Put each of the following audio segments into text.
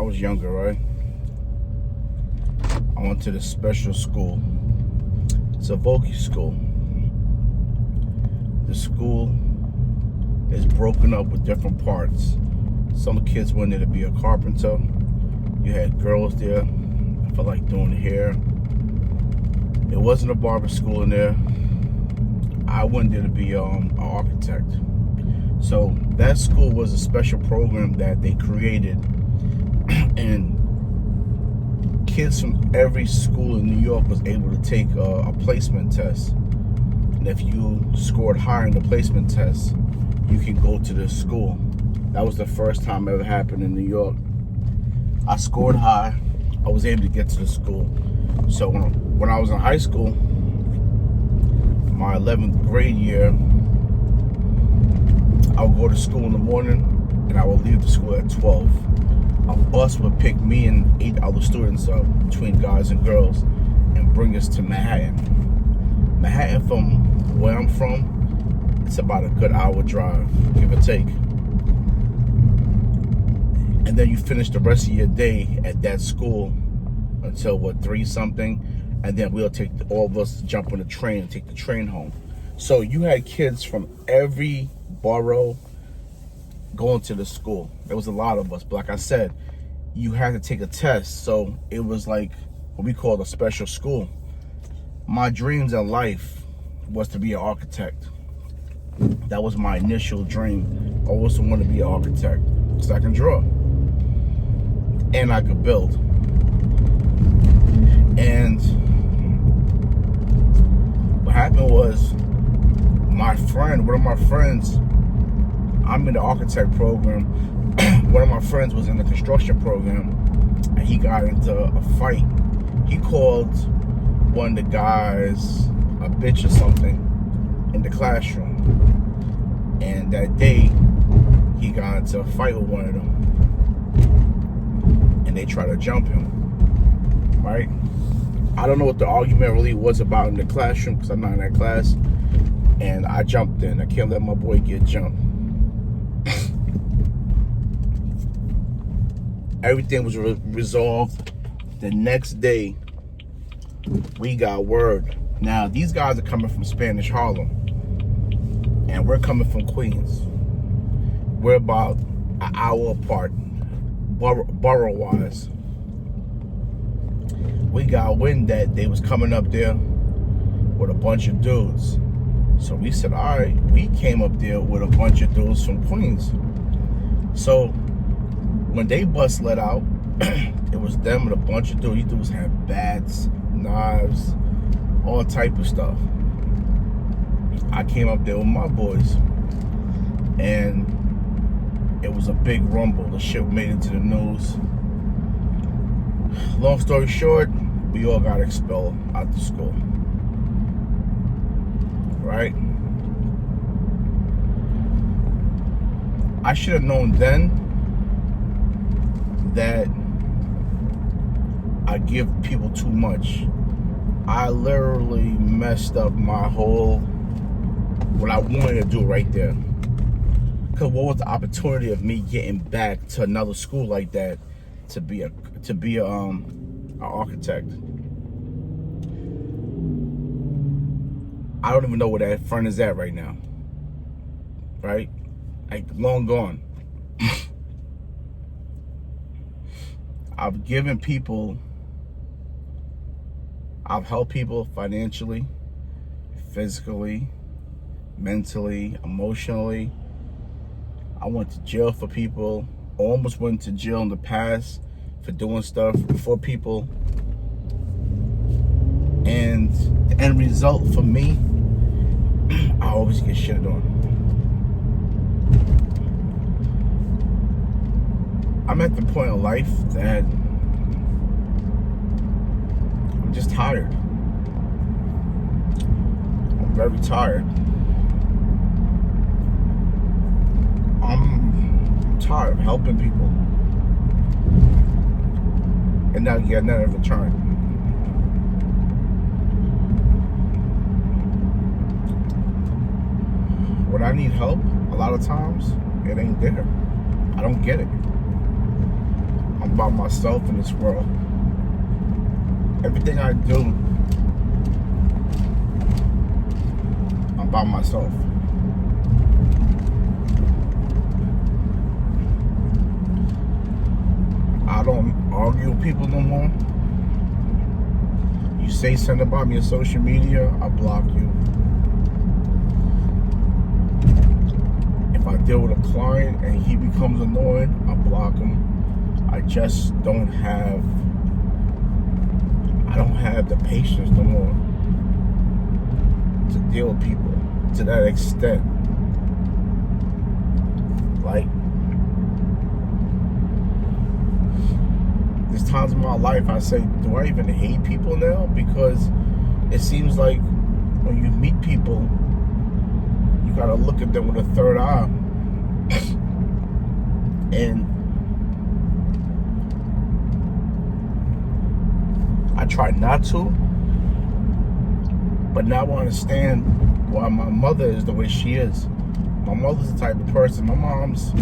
I was younger, right? I went to this special school. It's a vocational school. The school is broken up with different parts. Some kids went there to be a carpenter. You had girls there. I felt like doing hair. It wasn't a barber school in there. I went there to be an architect. So that school was a special program that they created, and kids from every school in New York was able to take a placement test. And if you scored higher in the placement test, you can go to this school. That was the first time it ever happened in New York. I scored high. I was able to get to the school. So when I was in high school, my 11th grade year, I would go to school in the morning and I would leave the school at 12. A bus would pick me and 8 other students up, between guys and girls, and bring us to Manhattan. Manhattan, from where I'm from, it's about a good hour drive, give or take. And then you finish the rest of your day at that school until 3-something, and then we'll take all of us jump on the train and take the train home. So you had kids from every borough going to the school. There was a lot of us, but like I said, you had to take a test. So it was like what we called a special school. My dreams in life was to be an architect. That was my initial dream. I always wanted to be an architect because I can draw and I could build. And what happened was, one of my friends, I'm in the architect program. One of my friends was in the construction program, and he got into a fight. He called one of the guys a bitch or something in the classroom. And that day, he got into a fight with one of them. And they tried to jump him, right? I don't know what the argument really was about in the classroom because I'm not in that class. And I jumped in. I can't let my boy get jumped. Everything was resolved. The next day, we got word. Now, these guys are coming from Spanish Harlem, and we're coming from Queens. We're about an hour apart, borough-wise. We got wind that they was coming up there with a bunch of dudes. So we said, all right, we came up there with a bunch of dudes from Queens. So when they bus let out, it was them and a bunch of dudes. These dudes had bats, knives, all type of stuff. I came up there with my boys, and it was a big rumble. The shit made it to the news. Long story short, we all got expelled out the school. Right? I should have known then that I give people too much. I literally messed up my whole, what I wanted to do right there. Because what was the opportunity of me getting back to another school like that to be an architect? I don't even know where that friend is at right now. Right? Like, long gone. I've given people, I've helped people financially, physically, mentally, emotionally. I went to jail for people. I almost went to jail in the past for doing stuff for people. And the end result for me, I always get shitted on. I'm at the point of life that I'm just tired. I'm very tired. I'm tired of helping people and not getting that in return. When I need help, a lot of times, it ain't there. I don't get it. I'm by myself in this world. Everything I do, I'm by myself. I don't argue with people no more. You say something about me on social media, I block you. If I deal with a client and he becomes annoying, I block him. I just don't have the patience no more to deal with people to that extent. Like, there's times in my life I say, do I even hate people now? Because it seems like when you meet people, you gotta look at them with a third eye. And I try not to, but now I understand why my mother is the way she is. My mother's the type of person, my mom's,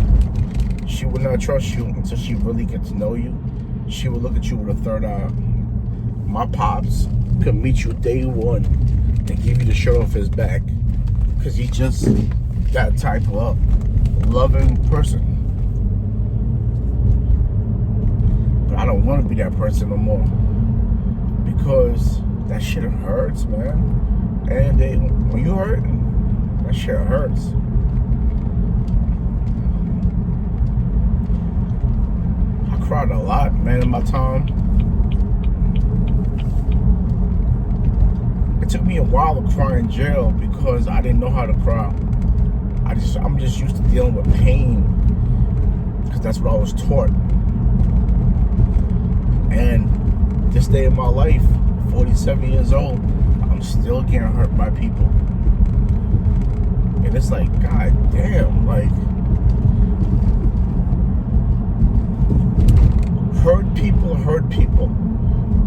she would not trust you until she really gets to know you. She would look at you with a third eye. My pops could meet you day one and give you the shirt off his back because he just that type of loving person. But I don't want to be that person no more because that shit hurts, man. And when you hurt, that shit hurts. I cried a lot, man, in my time. It took me a while to cry in jail because I didn't know how to cry. I'm just used to dealing with pain because that's what I was taught. And this day in my life, 47 years old, I'm still getting hurt by people. And it's like, god damn, like, hurt people.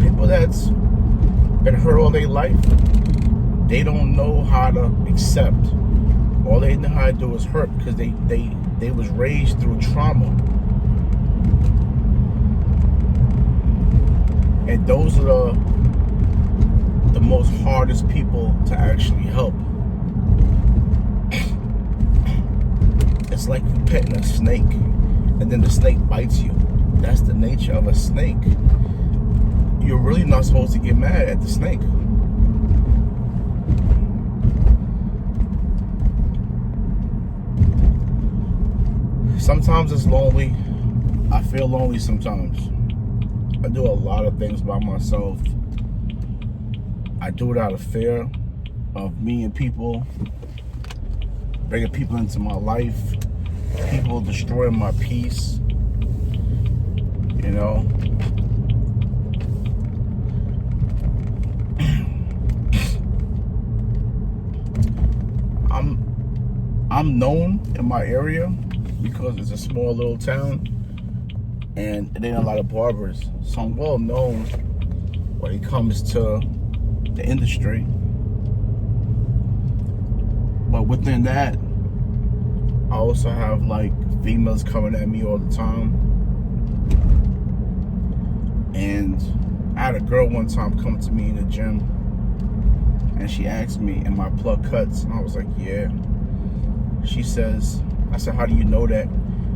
People that's been hurt all their life, they don't know how to accept. All they know how to do is hurt because they was raised through trauma. And those are the most hardest people to actually help. It's like you petting a snake and then the snake bites you. That's the nature of a snake. You're really not supposed to get mad at the snake. Sometimes it's lonely. I feel lonely sometimes. I do a lot of things by myself. I do it out of fear of me and people, bringing people into my life, people destroying my peace, you know. I'm known in my area because it's a small little town and it ain't a lot of barbers. So I'm well known when it comes to the industry. But within that, I also have like females coming at me all the time. And I had a girl one time come to me in the gym and she asked me, am I Pluckcutz? And I was like, yeah. She says, I said, how do you know that?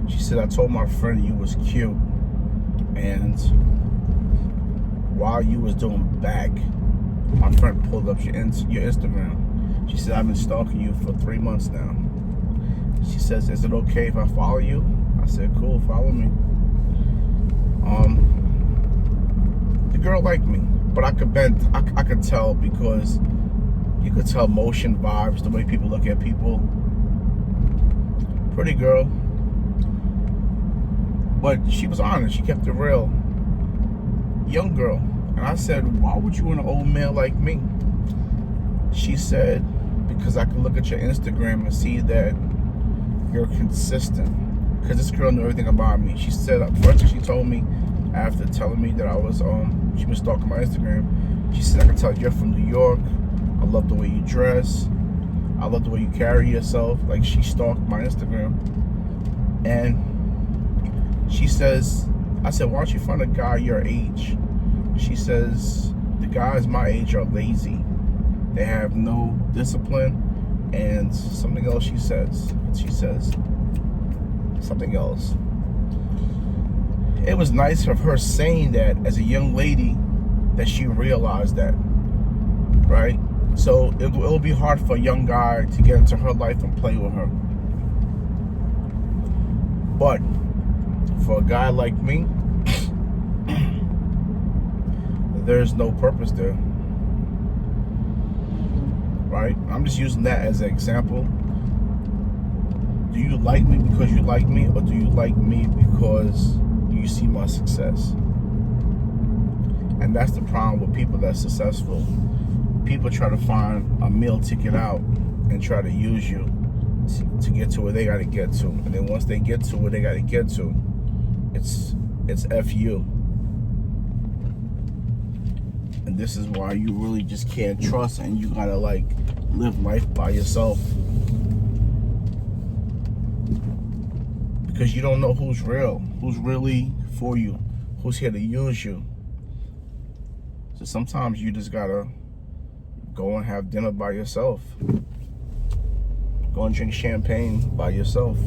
She said, I told my friend you was cute. And while you was doing back, my friend pulled up your Instagram. She said, I've been stalking you for 3 months now. She says, is it okay if I follow you? I said, cool, follow me. The girl liked me, but I could tell because you could tell motion, vibes, the way people look at people. Pretty girl, but she was honest. She kept it real. Young girl. And I said, why would you want an old man like me? She said, because I can look at your Instagram and see that you're consistent. Because this girl knew everything about me. She said, first thing she told me after telling me that I was, she was stalking my Instagram, she said, I can tell you're from New York. I love the way you dress. I love the way you carry yourself. Like, she stalked my Instagram. And she says, I said, why don't you find a guy your age? She says, the guys my age are lazy. They have no discipline. And something else she says. Something else. It was nice of her saying that as a young lady, that she realized that, right? So it'll be hard for a young guy to get into her life and play with her. But for a guy like me, there's no purpose there, right? I'm just using that as an example. Do you like me because you like me, or do you like me because you see my success? And that's the problem with people that's successful. People try to find a meal ticket out and try to use you to get to where they got to get to. And then once they get to where they got to get to, it's F you. And this is why you really just can't trust, and you gotta like live life by yourself. Because you don't know who's real, who's really for you, who's here to use you. So sometimes you just gotta go and have dinner by yourself. Go and drink champagne by yourself.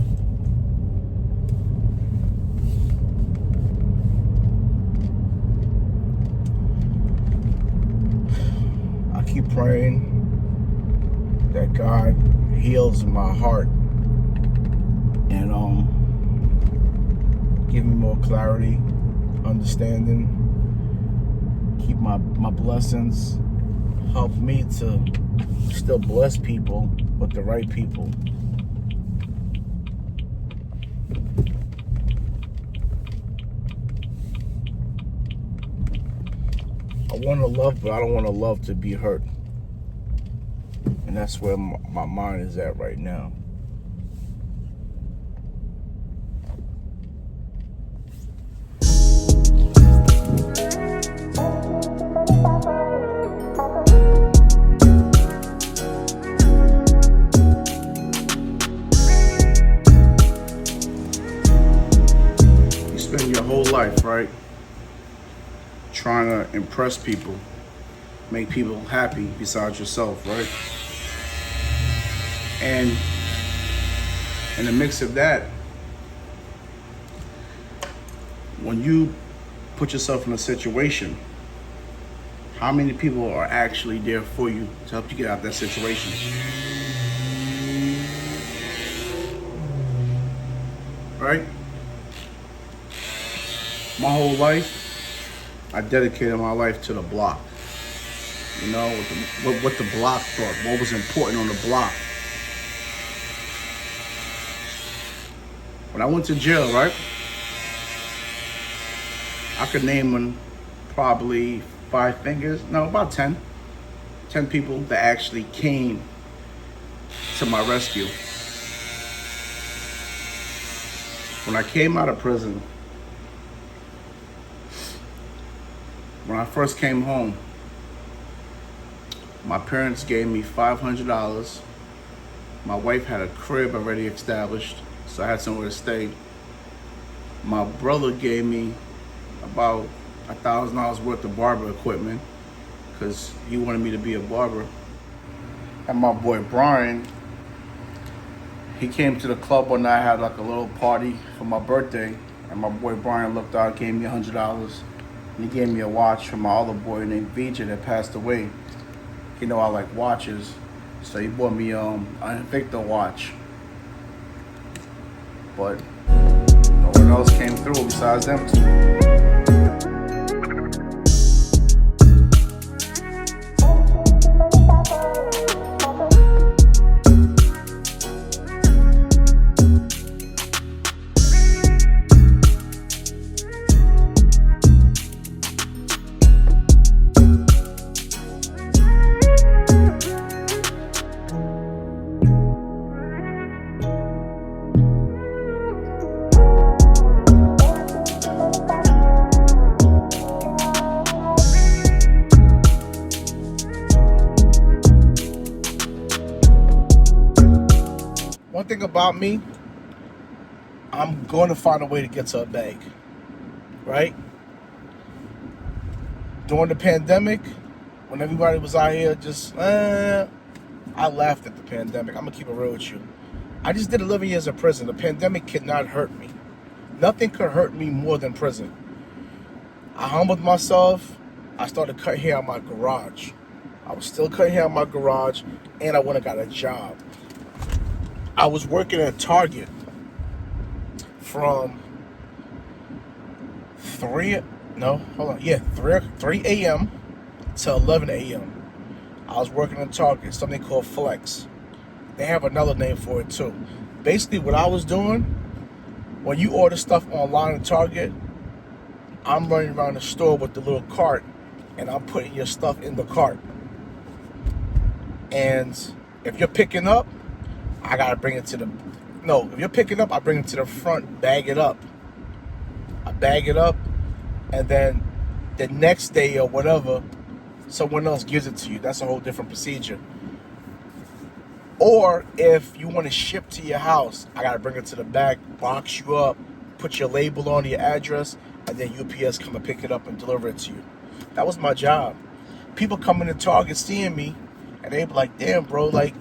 I keep praying that God heals my heart and give me more clarity, understanding, keep my blessings, help me to still bless people, but the right people. I want to love, but I don't want to love to be hurt. And that's where my mind is at right now. You spend your whole life, right, trying to impress people, make people happy besides yourself, right? And in the mix of that, when you put yourself in a situation, how many people are actually there for you to help you get out of that situation? Right? My whole life, I dedicated my life to the block. You know, what the block thought, what was important on the block. When I went to jail, right, I could name them probably 5 fingers, no, about 10 people that actually came to my rescue. When I came out of prison, when I first came home, my parents gave me $500. My wife had a crib already established, so I had somewhere to stay. My brother gave me about $1,000 worth of barber equipment because he wanted me to be a barber. And my boy Brian, he came to the club one night, had like a little party for my birthday, and my boy Brian looked out, gave me $100, and he gave me a watch from my other boy named Vijay that passed away. You know I like watches, so he bought me a Invicta watch. But no one else came through besides them two. One thing about me, I'm going to find a way to get to a bag. right? During the pandemic, when everybody was out here just, I laughed at the pandemic. I'm going to keep it real with you. I just did 11 years in prison. The pandemic could not hurt me. Nothing could hurt me more than prison. I humbled myself. I started cutting hair in my garage. I was still cutting hair in my garage, and I went and got a job. I was working at Target from 3 a.m. to 11 a.m. I was working at Target, something called Flex. They have another name for it too. Basically, what I was doing, when you order stuff online at Target, I'm running around the store with the little cart, and I'm putting your stuff in the cart. And if you're picking up, I gotta bring it to the, no, if you're picking up, I bring it to the front, bag it up. I bag it up, and then the next day or whatever, someone else gives it to you. That's a whole different procedure. Or if you want to ship to your house, I gotta bring it to the back, box you up, put your label on your address, and then UPS come and pick it up and deliver it to you. That was my job. People coming to Target seeing me, and they be like, "Damn, bro, like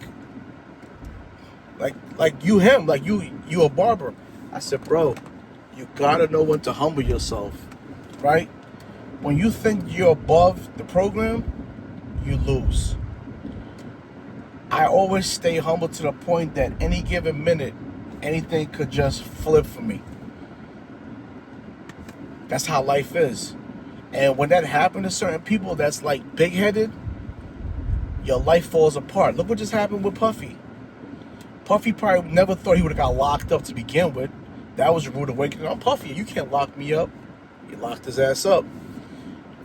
you a barber." I said, "Bro, you gotta know when to humble yourself, right? When you think you're above the program, you lose." I always stay humble to the point that any given minute, anything could just flip for me. That's how life is. And when that happens to certain people that's like big-headed, your life falls apart. Look what just happened with Puffy. Puffy probably never thought he would have got locked up to begin with. That was a rude awakening. I'm Puffy, you can't lock me up. He locked his ass up.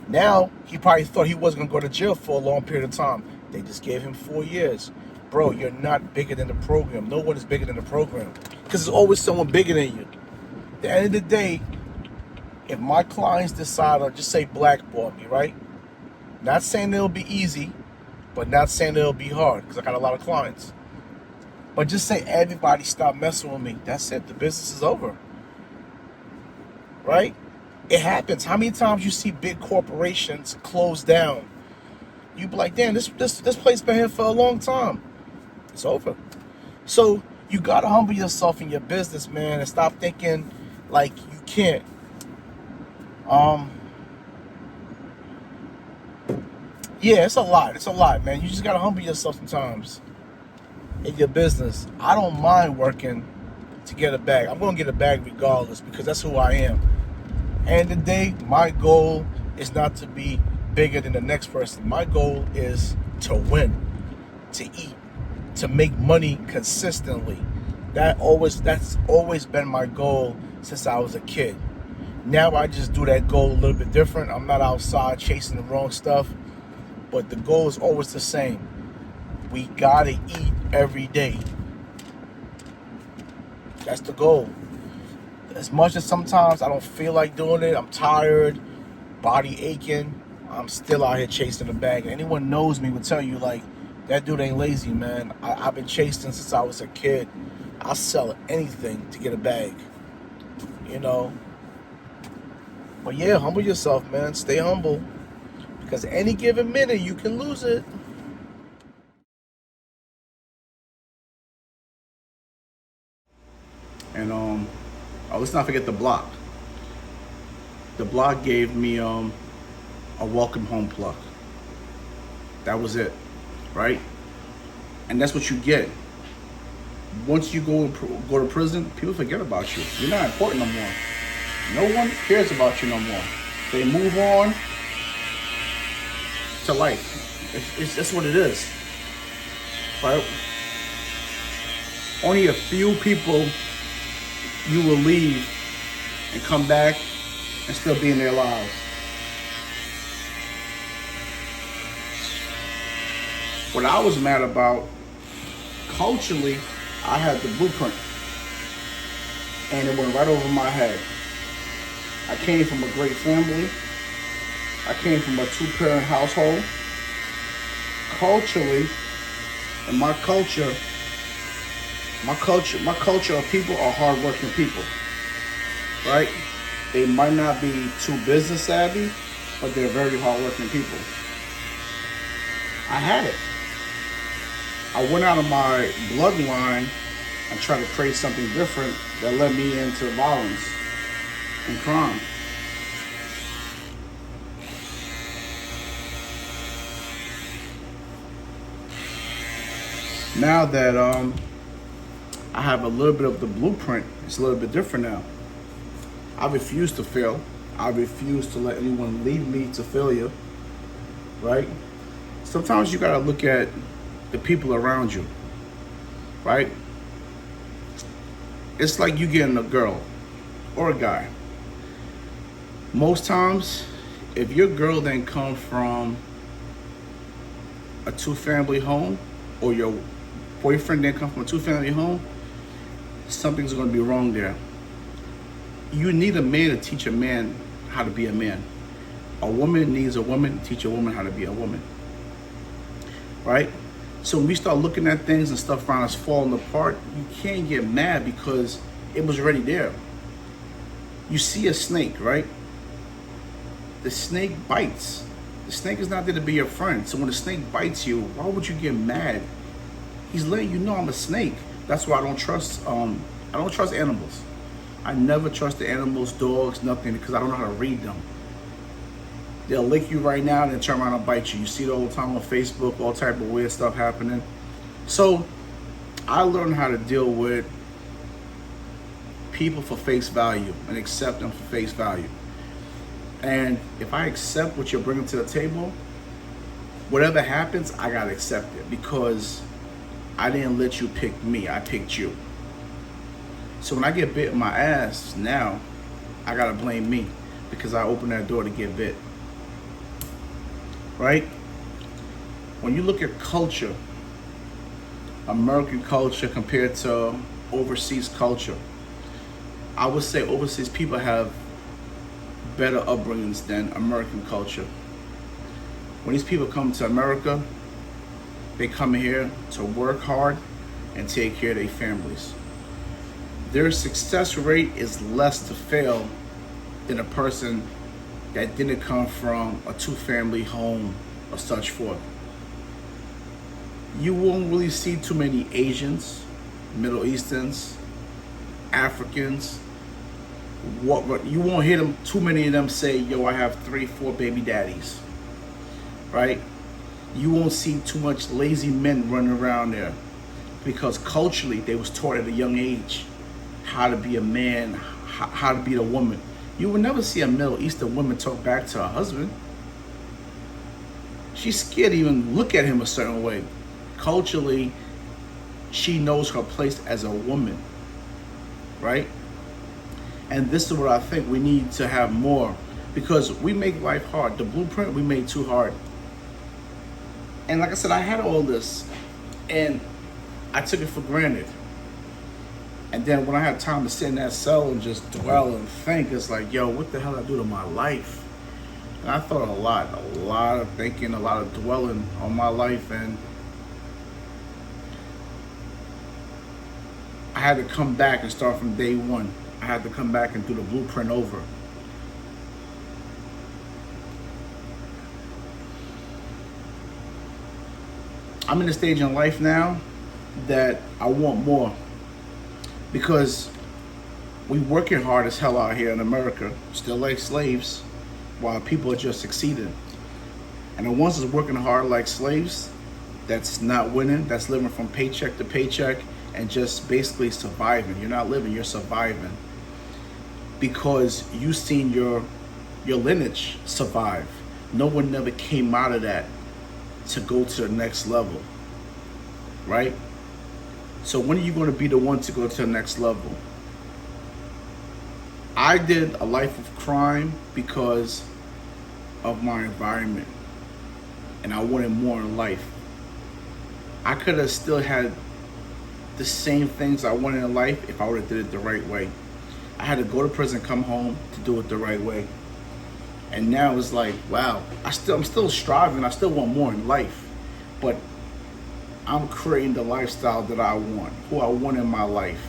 Now, he probably thought he wasn't going to go to jail for a long period of time. They just gave him 4 years. Bro, you're not bigger than the program. No one is bigger than the program. Because there's always someone bigger than you. At the end of the day, if my clients decide to just say blackball me, right? Not saying it'll be easy, but not saying it'll be hard, because I got a lot of clients. But just say everybody stop messing with me. That's it. The business is over. Right? It happens. How many times you see big corporations close down? You be like, damn, this place been here for a long time. It's over. So you gotta humble yourself in your business, man, and stop thinking like you can't. Yeah, it's a lot. It's a lot, man. You just gotta humble yourself sometimes in your business. I don't mind working to get a bag. I'm gonna get a bag regardless, because that's who I am. And the day, my goal is not to be bigger than the next person. My goal is to win, to eat, to make money consistently. That's always been my goal since I was a kid. Now I just do that goal a little bit different. I'm not outside chasing the wrong stuff, but the goal is always the same. We gotta eat every day. That's the goal. As much as sometimes I don't feel like doing it, I'm tired, body aching, I'm still out here chasing the bag. And anyone knows me will tell you, like, that dude ain't lazy, man. I've been chasing since I was a kid. I'll sell anything to get a bag, you know. But yeah, humble yourself, man. Stay humble, because any given minute you can lose it. And let's not forget the block. The block gave me a welcome home pluck. That was it, right? And that's what you get. Once you go to prison, people forget about you. You're not important no more. No one cares about you no more. They move on to life. That's what it is, right? Only a few people you will leave and come back and still be in their lives. What I was mad about, culturally, I had the blueprint, and it went right over my head. I came from a great family. I came from a 2-parent household. Culturally, and my culture of people are hardworking people, right? They might not be too business savvy, but they're very hardworking people. I had it. I went out of my bloodline and tried to create something different that led me into violence and crime. Now that I have a little bit of the blueprint, it's a little bit different now. I refuse to fail. I refuse to let anyone lead me to failure, right? Sometimes you gotta look at the people around you, right? It's like you getting a girl or a guy. Most times, if your girl didn't come from a two-family home, or your boyfriend didn't come from a two-family home, something's gonna be wrong there. You need a man to teach a man how to be a man. A woman needs a woman to teach a woman how to be a woman, right? So when we start looking at things and stuff around us falling apart, you can't get mad because it was already there. You see a snake, right? The snake bites. The snake is not there to be your friend. So when the snake bites you, why would you get mad? He's letting you know I'm a snake. That's why I don't trust animals. I never trust the animals, dogs, nothing, because I don't know how to read them. They'll lick you right now and then turn around and bite you. You see it all the time on Facebook, all type of weird stuff happening. So I learned how to deal with people for face value and accept them for face value. And if I accept what you're bringing to the table, whatever happens, I gotta accept it because I didn't let you pick me, I picked you. So when I get bit in my ass, now I gotta blame me because I opened that door to get bit. Right? When you look at culture, American culture compared to overseas culture, I would say overseas people have better upbringings than American culture. When these people come to America, they come here to work hard and take care of their families. Their success rate is less to fail than a person that didn't come from a two-family home or such forth. You won't really see too many Asians, Middle Easterns, Africans. You won't hear them, too many of them say, yo, I have 3-4 baby daddies, right? You won't see too much lazy men running around there because culturally they was taught at a young age how to be a man, how to be a woman. You will never see a Middle Eastern woman talk back to her husband. She's scared to even look at him a certain way. Culturally, she knows her place as a woman, right? And this is what I think we need to have more because we make life hard. The blueprint we made too hard. And like I said, I had all this and I took it for granted. And then when I had time to sit in that cell and just dwell and think, it's like, yo, what the hell did I do to my life? And I thought a lot of thinking, a lot of dwelling on my life. And I had to come back and start from day one. I had to come back and do the blueprint over. I'm in a stage in life now that I want more because we working hard as hell out here in America, still like slaves, while people are just succeeding. And the ones that's working hard like slaves, that's not winning, that's living from paycheck to paycheck and just basically surviving. You're not living, you're surviving. Because you seen your lineage survive. No one never came out of that to go to the next level, right? So when are you going to be the one to go to the next level? I did a life of crime because of my environment, and I wanted more in life. I could have still had the same things I wanted in life if I would have did it the right way. I had to go to prison, come home to do it the right way. And now it's like, wow, I'm still striving. I still want more in life, but I'm creating the lifestyle that I want, who I want in my life.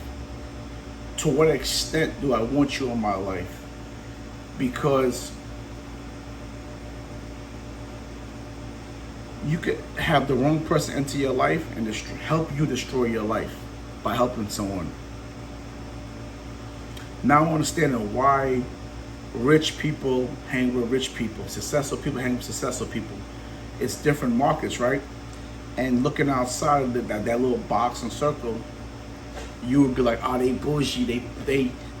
To what extent do I want you in my life? because you could have the wrong person enter your life and help you destroy your life by helping someone. Now I'm understanding why rich people hang with rich people, successful people hang with successful people. It's different markets, right? And looking outside of that little box and circle, you would be like, oh, they bougie,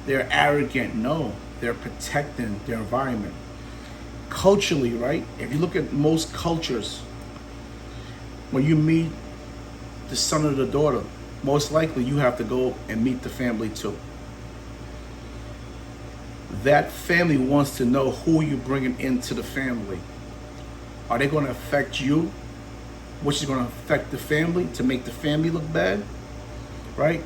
they're arrogant. No, they're protecting their environment. Culturally, right? If you look at most cultures, when you meet the son or the daughter, most likely you have to go and meet the family too. That family wants to know who you're bringing into the family. Are they going to affect you, which is going to affect the family to make the family look bad, right?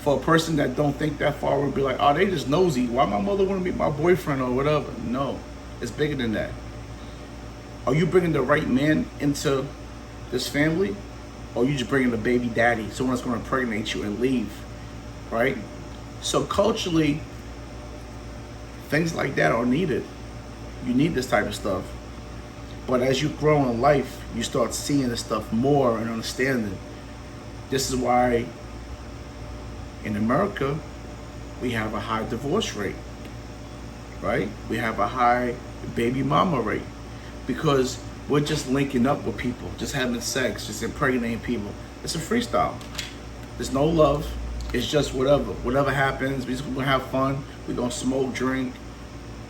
For a person that don't think that far, would be like, oh, they just nosy. Why my mother want to meet my boyfriend or whatever? No, it's bigger than that. Are you bringing the right man into this family, or are you just bringing the baby daddy, someone that's going to impregnate you and leave, right? So culturally, things like that are needed. You need this type of stuff. But as you grow in life, you start seeing this stuff more and understanding. This is why in America, we have a high divorce rate, right? We have a high baby mama rate because we're just linking up with people, just having sex, just impregnating people. It's a freestyle. There's no love. It's just whatever happens. We're just gonna have fun. We're gonna smoke, drink.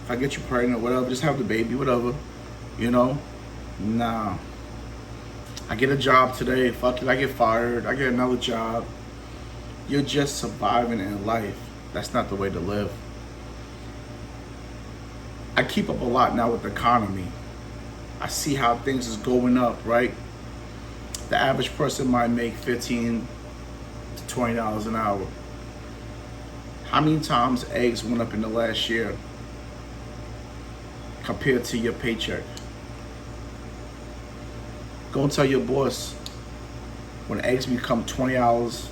If I get you pregnant, whatever, just have the baby, whatever, you know? Nah. I get a job today, fuck it, I get fired, I get another job. You're just surviving in life. That's not the way to live. I keep up a lot now with the economy. I see how things is going up, right? The average person might make $15 to $20 an hour. How many times eggs went up in the last year compared to your paycheck? Go and tell your boss when eggs become $20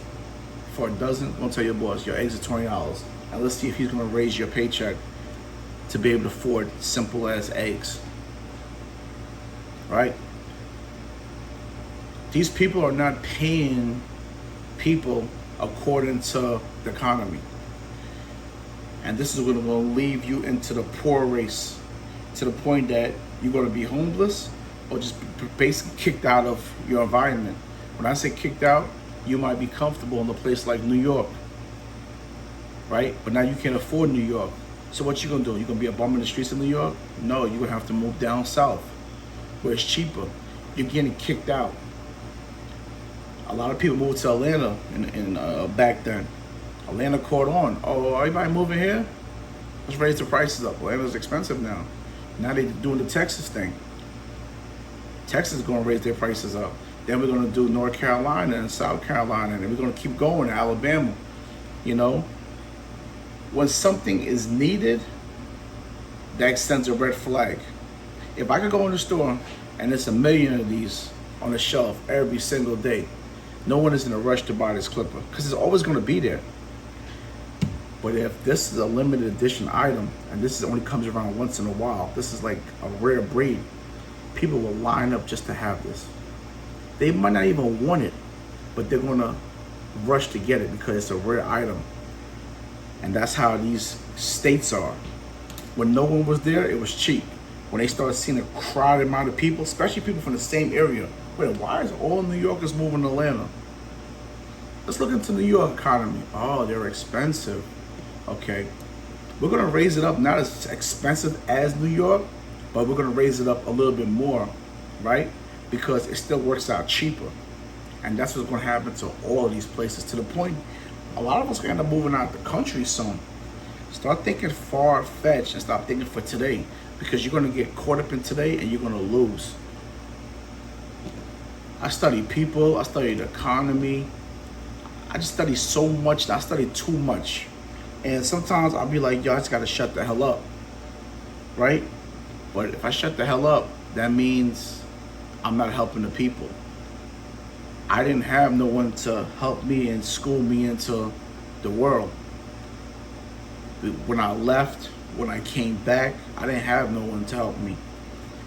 for a dozen, go and tell your boss your eggs are $20. And let's see if he's gonna raise your paycheck to be able to afford simple as eggs. Right? These people are not paying people according to the economy. And this is going to leave you into the poor race to the point that you're going to be homeless or just basically kicked out of your environment. When I say kicked out, you might be comfortable in a place like New York, right? But now you can't afford New York. So what you going to do? You're going to be a bum in the streets of New York? No, you're going to have to move down south where it's cheaper. You're getting kicked out. A lot of people moved to Atlanta back then. Atlanta caught on. Oh, everybody moving here? Let's raise the prices up. Atlanta's expensive now. Now they're doing the Texas thing. Texas is going to raise their prices up. Then we're going to do North Carolina and South Carolina, and we're going to keep going to Alabama. You know, when something is needed, that sends a red flag. If I could go in the store and there's a million of these on the shelf every single day, no one is in a rush to buy this clipper because it's always going to be there. But if this is a limited edition item and this only comes around once in a while, this is like a rare breed, people will line up just to have this. They might not even want it, but they're going to rush to get it because it's a rare item. And that's how these states are. When no one was there, it was cheap. When they started seeing a crowded amount of people, especially people from the same area, wait, why is all New Yorkers moving to Atlanta? Let's look into the New York economy. Oh, they're expensive. Okay. We're going to raise it up, not as expensive as New York, but we're going to raise it up a little bit more, right? Because it still works out cheaper. And that's what's going to happen to all of these places, to the point a lot of us are going to end up moving out the country soon. Start thinking far-fetched and stop thinking for today, because you're going to get caught up in today and you're going to lose. I study people, I study the economy. I just study so much, I study too much. And sometimes I'll be like, yo, I just got to shut the hell up, right? But if I shut the hell up, that means I'm not helping the people. I didn't have no one to help me and school me into the world. When I left, when I came back, I didn't have no one to help me.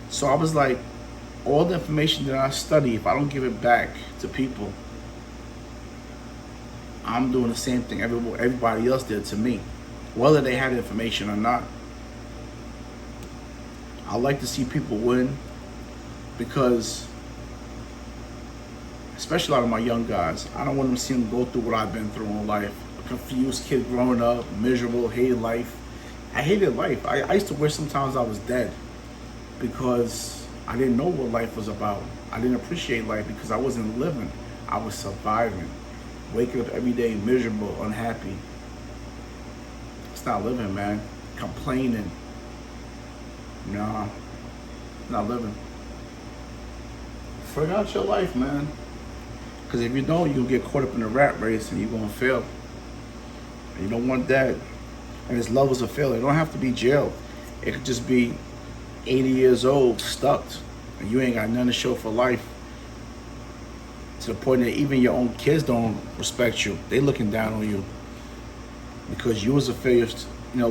So I was like, all the information that I study, if I don't give it back to people, I'm doing the same thing everybody else did to me, whether they had information or not. I like to see people win, because especially a lot of my young guys, I don't want them to see them go through what I've been through in life. A confused kid growing up, miserable, hated life. I hated life. I used to wish sometimes I was dead, because I didn't know what life was about. I didn't appreciate life because I wasn't living. I was surviving. Waking up every day miserable, unhappy. It's not living, man. Complaining. Nah, not living. Figure out your life, man. Because if you don't, you're going to get caught up in a rat race and you're going to fail. And you don't want that. And there's levels of failure. It don't have to be jail. It could just be 80 years old, stuck, and you ain't got nothing to show for life. To the point that even your own kids don't respect you. They looking down on you because you was a failure,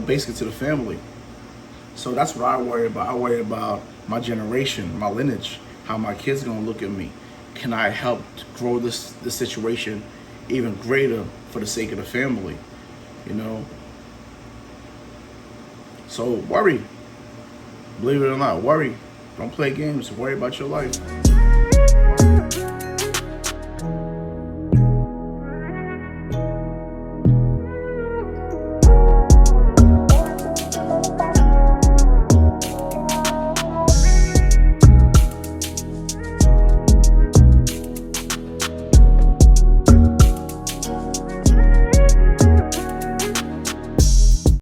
basically to the family. So that's what I worry about. I worry about my generation, my lineage, how my kids gonna look at me. Can I help grow this situation even greater for the sake of the family? So worry. Believe it or not, worry. Don't play games. Worry about your life.